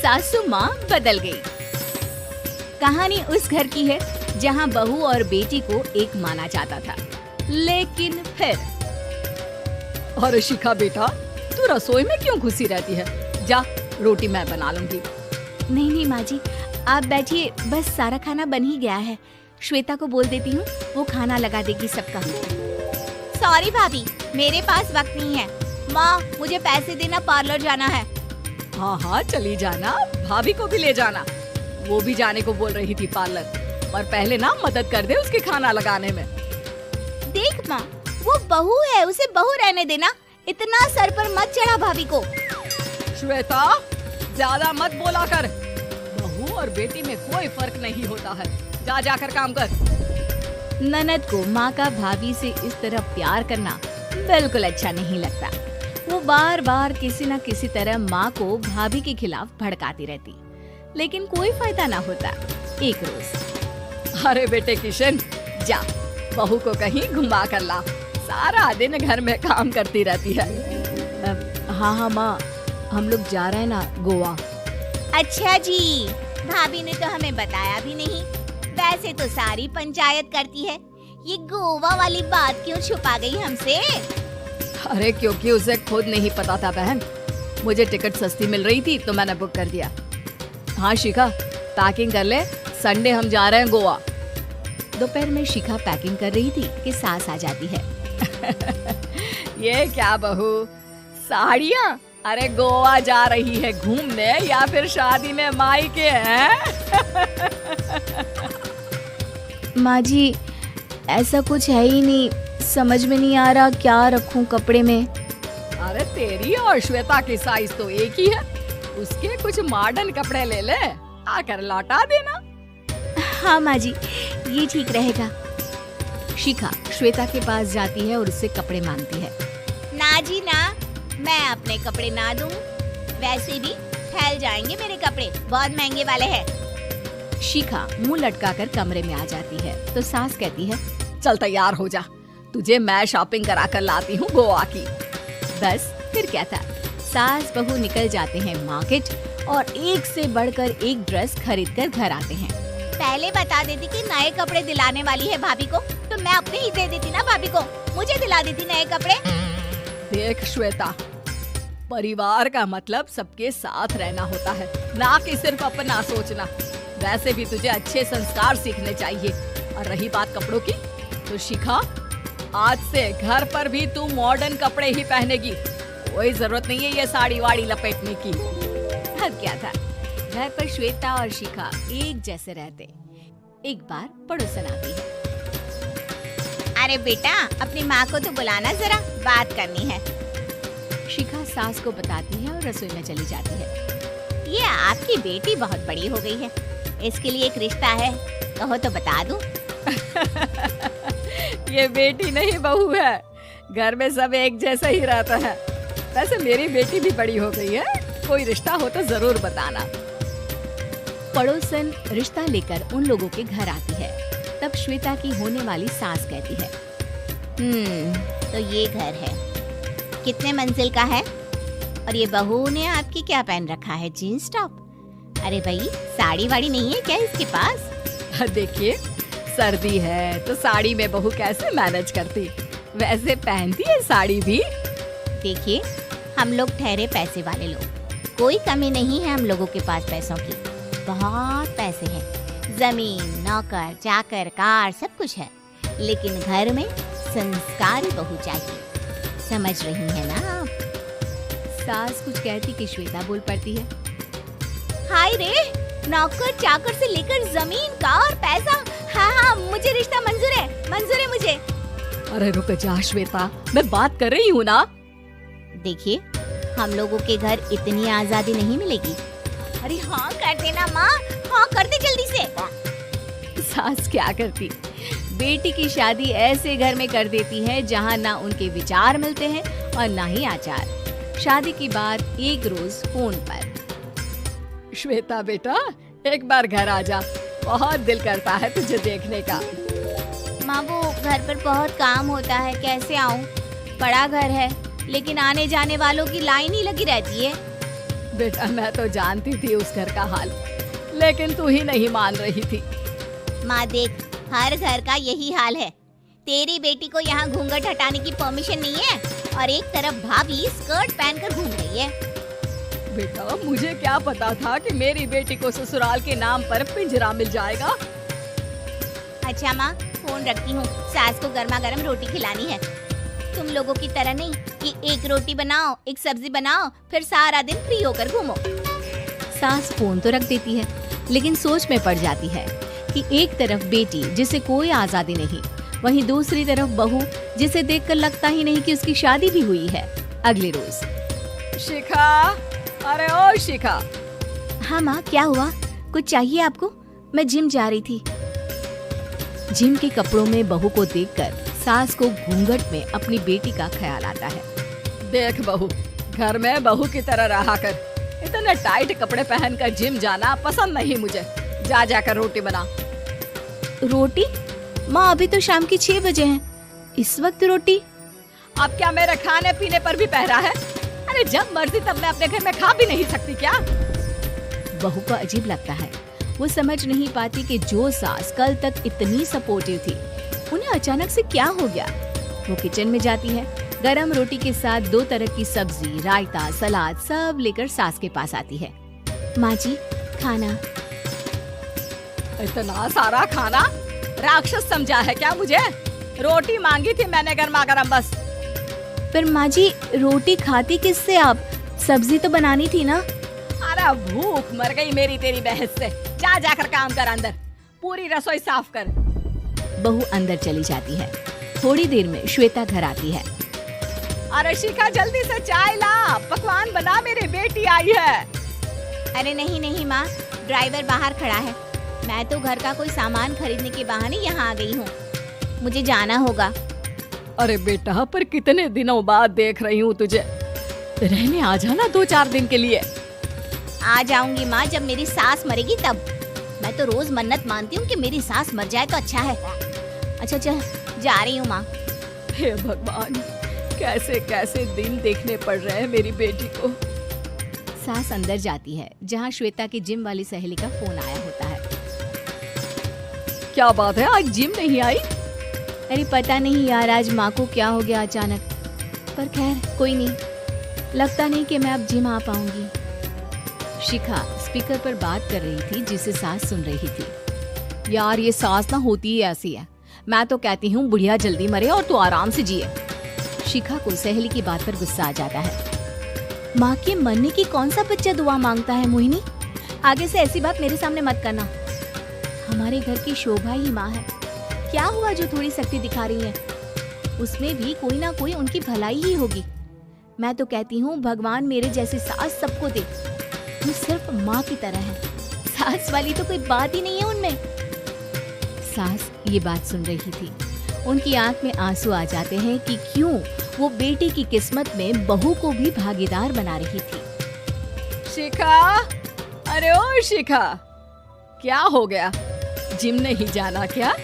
सासू माँ बदल गई। कहानी उस घर की है जहाँ बहू और बेटी को एक माना जाता था, लेकिन फिर अरे शिखा बेटा, तू रसोई में क्यों घुसी रहती है? जा, रोटी मैं बना लूंगी। नहीं माँ जी, आप बैठिए, बस सारा खाना बन ही गया है। श्वेता को बोल देती हूँ, वो खाना लगा देगी सबका। सॉरी भाभी, मेरे पास वक्त नहीं है। माँ, मुझे पैसे देना, पार्लर जाना है। हाँ हाँ चली जाना, भाभी को भी ले जाना। वो भी जाने को बोल रही थी पार्लर, पर पहले ना मदद कर दे उसके खाना लगाने में। देख माँ, वो बहू है, उसे बहू रहने देना। इतना सर पर मत चढ़ा भाभी को। श्वेता, ज्यादा मत बोला कर। बहू और बेटी में कोई फर्क नहीं होता है। जा जाकर काम कर। ननद को माँ का भाभी से इस तरह प्यार करना बिल्कुल अच्छा नहीं लगता। वो बार बार किसी न किसी तरह माँ को भाभी के खिलाफ भड़काती रहती, लेकिन कोई फायदा ना होता। एक रोज, अरे बेटे किशन, जा बहू को कहीं घुमा कर ला। सारा दिन घर में काम करती रहती है। हाँ माँ, हम लोग जा रहे हैं ना गोवा। अच्छा जी, भाभी ने तो हमें बताया भी नहीं। वैसे तो सारी पंचायत करती है, ये गोवा वाली बात क्यों छुपा गई हमसे? अरे क्योंकि उसे खुद नहीं पता था बहन। मुझे टिकट सस्ती मिल रही थी तो मैंने बुक कर दिया। हाँ शिखा, पैकिंग कर ले, संडे हम जा रहे हैं गोवा। दोपहर में शिखा पैकिंग कर रही थी कि सास आ जाती है। ये क्या बहू, साड़ियाँ? अरे गोवा जा रही है घूमने या फिर शादी में मायके हैं? माँ जी, ऐसा कुछ है ही नहीं, समझ में नहीं आ रहा क्या रखूं कपड़े में। अरे तेरी और श्वेता की साइज तो एक ही है। उसके कुछ मॉडर्न कपड़े ले ले, आकर लौटा देना। हाँ माँ जी, ये ठीक रहेगा। शिखा श्वेता के पास जाती है और उससे कपड़े मांगती है। ना जी ना, मैं अपने कपड़े ना दूं। वैसे भी फैल जाएंगे मेरे कपड़े, बहुत महंगे वाले हैं। शिखा मुंह लटकाकर कमरे में आ जाती है तो सास कहती है, चल तैयार हो जा, तुझे मैं शॉपिंग करा कर लाती हूँ गोवा की। बस फिर क्या था, सास बहू निकल जाते हैं मार्केट और एक से बढ़कर एक ड्रेस खरीद कर घर आते हैं। पहले बता देती कि नए कपड़े दिलाने वाली है भाभी को, तो मैं अपने ही दे देती ना भाभी को, मुझे दिला देती नए कपड़े। देख श्वेता, परिवार का मतलब सबके साथ रहना होता है, ना कि सिर्फ अपना सोचना। वैसे भी तुझे अच्छे संस्कार सीखने चाहिए। और रही बात कपड़ों की, तो शिखा, आज से घर पर भी तू मॉडर्न कपड़े ही पहनेगी। कोई जरूरत नहीं है ये साड़ी वाड़ी लपेटने की। अब क्या था, घर पर श्वेता और शिखा एक जैसे रहते। एक बार पड़ोसन आती है। अरे बेटा, अपनी माँ को तो बुलाना जरा, बात करनी है। शिखा सास को बताती है और रसोई में चली जाती है। ये आपकी बेटी बहुत बड़ी हो गई है, इसके लिए एक रिश्ता है, कहो तो बता दूं। ये बेटी नहीं बहू है, घर में सब एक जैसा ही रहता है। वैसे मेरी बेटी भी बड़ी हो गई है, कोई रिश्ता हो तो जरूर बताना। पड़ोसन रिश्ता लेकर उन लोगों के घर आती है। तब श्वेता की होने वाली सास कहती है, तो ये घर है, कितने मंजिल का है? और ये बहू ने आपकी क्या पहन रखा है, जीन्स टॉप? अरे भाई, साड़ी वाड़ी नहीं है क्या इसके पास? देखिए, सर्दी है तो साड़ी में बहू कैसे मैनेज करती, वैसे पहनती है साड़ी भी। देखिए, हम लोग ठहरे पैसे वाले लोग, कोई कमी नहीं है हम लोगों के पास पैसों की, बहुत पैसे हैं, जमीन, नौकर चाकर, कार, सब कुछ है, लेकिन घर में संस्कारी बहू चाहिए। समझ रही है ना आप? सास कुछ कहती कि श्वेता बोल पड़ती है, हाय रे, नौकर चाकर से लेकर जमीन, कार, पैसा, हाँ, मुझे रिश्ता मंजूर है मुझे। अरे रुक जा श्वेता, मैं बात कर रही हूँ ना। देखिए, हम लोगों के घर इतनी आजादी नहीं मिलेगी। अरे हाँ कर देना माँ, हाँ कर दे जल्दी से। सास क्या करती, बेटी की शादी ऐसे घर में कर देती है जहाँ ना उनके विचार मिलते हैं और ना ही आचार। शादी की बात एक रोज फोन पर, श्वेता बेटा, एक बार घर आ जा, बहुत दिल करता है तुझे देखने का। माँ, वो घर पर बहुत काम होता है, कैसे आऊँ? बड़ा घर है, लेकिन आने जाने वालों की लाइन ही लगी रहती है। बेटा मैं तो जानती थी उस घर का हाल, लेकिन तू ही नहीं मान रही थी। माँ देख, हर घर का यही हाल है। तेरी बेटी को यहाँ घूंघट हटाने की परमिशन नहीं है और एक तरफ भाभी स्कर्ट पहनकर घूम रही है। बेटा मुझे क्या पता था कि मेरी बेटी को ससुराल के नाम पर पिंजरा मिल जाएगा। अच्छा माँ, फोन रखती हूँ, सास को गर्मा गर्म रोटी खिलानी है। तुम लोगों की तरह नहीं कि एक रोटी बनाओ, एक सब्जी बनाओ, फिर सारा दिन फ्री होकर घूमो। सास फोन तो रख देती है, लेकिन सोच में पड़ जाती है कि एक तरफ बेटी जिसे कोई आजादी नहीं, वहीं दूसरी तरफ बहू जिसे देखकर लगता ही नहीं कि उसकी शादी भी हुई है। अगले रोज। शिखा, अरे ओ शिखा। हाँ माँ, क्या हुआ? कुछ चाहिए आपको? मैं जिम जा रही थी। जिम के कपड़ों में बहू को देखकर सास को घूंघट में अपनी बेटी का ख्याल आता है। देख बहू, घर में बहू की तरह रहा कर। इतने टाइट कपड़े पहनकर जिम जाना पसंद नहीं मुझे। जा जाकर रोटी बना। रोटी? माँ अभी तो शाम के 6 बजे हैं, इस वक्त रोटी? अब क्या मेरे खाने पीने पर भी पहरा है? अरे जब मर्जी तब मैं अपने घर में खा भी नहीं सकती क्या? बहू को अजीब लगता है। वो समझ नहीं पाती कि जो सास कल तक इतनी सपोर्टिव थी, उन्हें अचानक से क्या हो गया। वो किचन में जाती है, गरम रोटी के साथ 2 तरह की सब्जी, रायता, सलाद सब लेकर सास के पास आती है। माँ जी, खाना। इतना सारा खाना? राक्षस समझा है क्या मुझे? रोटी मांगी थी मैंने गर्मा गर्म बस। पर माँ जी, रोटी खाती किससे आप? सब्जी तो बनानी थी ना। अरे भूख मर गई मेरी तेरी बहस से। जा जाकर काम कर, अंदर पूरी रसोई साफ कर। बहू अंदर चली जाती है। थोड़ी देर में श्वेता घर आती है। अरे शिखा जल्दी से चाय ला, पकवान बना, मेरी बेटी आई है। अरे नहीं नहीं माँ, ड्राइवर बाहर खड़ा है। मैं तो घर का कोई सामान खरीदने के बहाने यहाँ आ गई हूँ, मुझे जाना होगा। अरे बेटा, पर कितने दिनों बाद देख रही हूँ तुझे। रहने आ जाना 2-4 दिन के लिए। आ जाऊंगी माँ, जब मेरी सास मरेगी तब। मैं तो रोज मन्नत मानती हूँ कि मेरी सास मर जाए तो अच्छा है। अच्छा चल, जा रही हूँ माँ। हे भगवान, कैसे कैसे दिन देखने पड़ रहे हैं मेरी बेटी को। सास अंदर जाती है, जहाँ श्वेता की जिम वाली सहेली का फोन आया होता है। क्या बात है, आज जिम नहीं आई? अरे पता नहीं यार, आज माँ को क्या हो गया अचानक। पर खैर कोई नहीं, लगता नहीं कि मैं अब जिम आ पाऊंगी। शिखा स्पीकर पर बात कर रही थी, जिसे सास सुन रही थी। यार ये सास ना होती ही ऐसी है। मैं तो कहती हूँ बुढ़िया जल्दी मरे और तू आराम से जिए। शिखा को सहेली की बात पर गुस्सा आ जाता है। माँ के मरने की कौन सा बच्चा दुआ मांगता है मोहिनी? आगे से ऐसी बात मेरे सामने मत करना। हमारे घर की शोभा ही माँ है। क्या हुआ जो थोड़ी शक्ति दिखा रही है? उसमें भी कोई ना कोई उनकी भलाई ही होगी। मैं तो कहती हूँ भगवान मेरे जैसी सास सबको दे। तू सिर्फ माँ की तरह है, सास वाली तो कोई बात ही नहीं है उनमें। सास ये बात सुन रही थी। उनकी आंख में आंसू आ जाते हैं कि क्यों वो बेटी की किस्मत में बहू को भी भागीदार बना रही थी। शिखा, अरे ओ शिखा, क्या हो गया? जिम नहीं जाना क्या?